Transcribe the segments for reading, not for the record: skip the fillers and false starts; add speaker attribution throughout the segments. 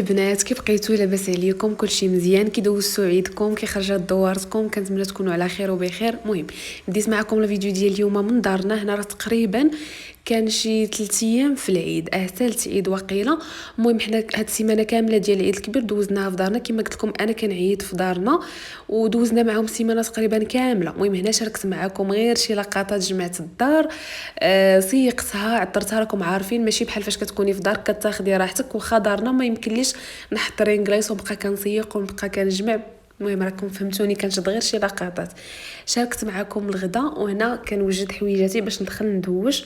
Speaker 1: البنات، كيف بقيتوا؟ لاباس عليكم؟ كلشي مزيان؟ كي دوزتوا عيدكم؟ كي خرجت دوارتكم؟ كنتمنى تكونوا على خير وبخير. المهم بديت معكم الفيديو ديال اليوم من دارنا هنا. راه تقريبا كان شي 3 ايام في العيد، ثالث عيد وقيله. المهم حنا هاد السيمانه كامله ديال العيد الكبير دوزناها في دارنا. كما قلت لكم انا كنعيد في دارنا ودوزنا معهم سيمانه تقريبا كامله. المهم هنا شاركت معكم غير شي لقطات جمعت الدار، سيقتها عطرتها. راكم عارفين ماشي بحال فاش كتكوني في دارك كتاخدي راحتك، واخا دارنا ما يمكنليش نحط رينغليس ونبقى كنسيق ونبقى كنجمع. المهم راكم فهمتوني، كانت غير شي لقطات. شاركت معكم الغدا وهنا كنوجد حويجاتي باش ندخل ندوش،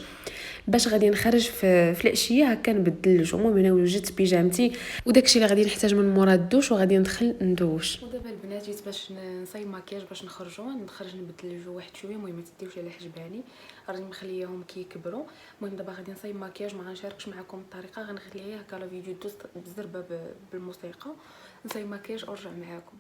Speaker 1: باش غادي نخرج في العشيه هكا نبدل الجو. المهم هنا وجدت بيجامتي وداكشي اللي غادي نحتاج من مورا الدوش وغادي ندخل ندوش. ودابا البنات جيت باش نصايب ماكياج باش نخرج نبدل الجو واحد شويه. المهم ما تديوش على حجباني، راني مخلياهم كيكبروا. المهم دابا غادي نصايب ماكياج، ما غنشاركش معكم الطريقه، غنخليها هكا لا فيديو دوز بالزربه بالموسيقى. نصايب ماكياج ونرجع معاكم.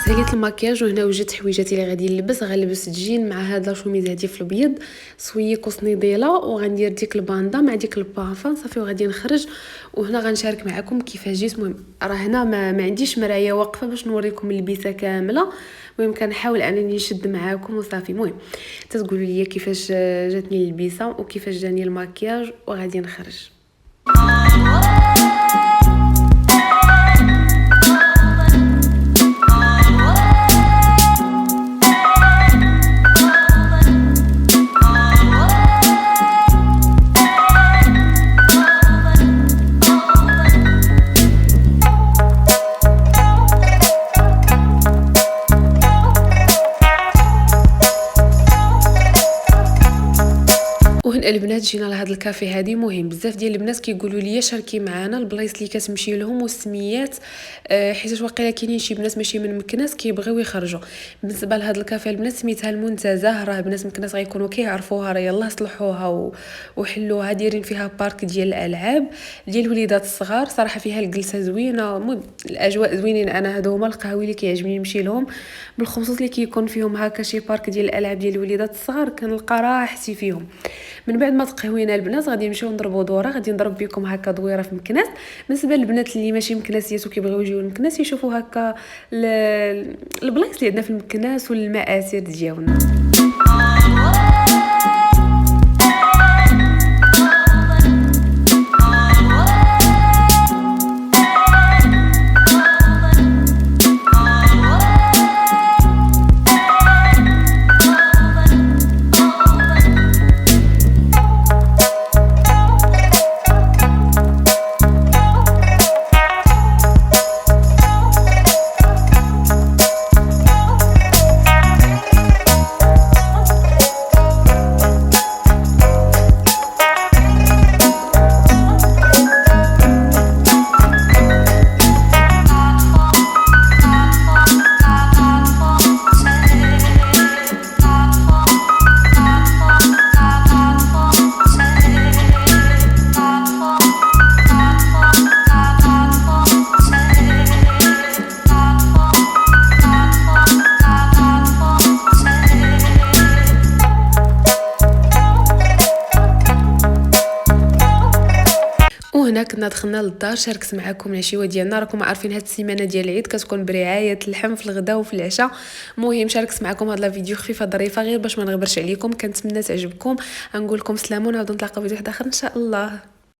Speaker 1: ساليت المكياج وهنا وجدت حويجاتي اللي غادي نلبس. غنلبس جين مع هاد لا شوميز هادي في الابيض، سويك وصنيديله، وغندير ديك الباندا مع ديك البافا صافي وغادي نخرج. وهنا غنشارك معكم كيفاش جيت. المهم راه هنا ما عنديش مرايه واقفه باش نوريكم اللبسه كامله. المهم كنحاول انني نشد معاكم وصافي. المهم تتقولوا لي كيفاش جاتني اللبسه وكيفاش جاني المكياج وغادي نخرج. البنات جينا لهذا الكافي هذه مهم بزاف ديال البنات كيقولوا لي شاركي معنا البلايص اللي كتمشي لهم والسميات، حيت واقيلا كاينين شي بنات ماشي من مكناس كيبغيو يخرجوا. بالنسبه لهذا الكافي البنات سميتها المنتزه، راه بنات مكناس غيكونوا كيعرفوها، راه يلاه صلحوها وحلوها، دايرين فيها بارك ديال الالعاب ديال الوليدات الصغار، صراحه فيها الجلسه زوينه، المهم الاجواء زوينين. انا هادو هما القهاوي اللي كيعجبني نمشي لهم، بالخصوص اللي كيكون فيهم هكا شي بارك ديال الالعاب ديال الوليدات الصغار، كنلقى راحتي فيهم. من بعد ما تقهوينا البنات غادي نمشيو نضربوا دوره، غادي نضرب بكم هكا دويره في مكناس. بالنسبه للبنات اللي ماشي مكناسيات وكيبغيو يجيو لمكناس يشوفوا هكا البلايص اللي عندنا في المكناس والمآثر ديالنا. وهنا كنا دخلنا للدار، شاركت معكم العشيوه ديالنا. راكم عارفين هاد السيمانه ديال العيد كتكون برعايه اللحم في الغداء وفي العشاء. مهم شاركت معكم هاد الفيديو خفيفه ظريفه غير باش ما نغبرش عليكم، كنتمنى تعجبكم. نقول لكم سلام ونعاودوا نتلاقاو فيديو واحد اخر ان شاء الله.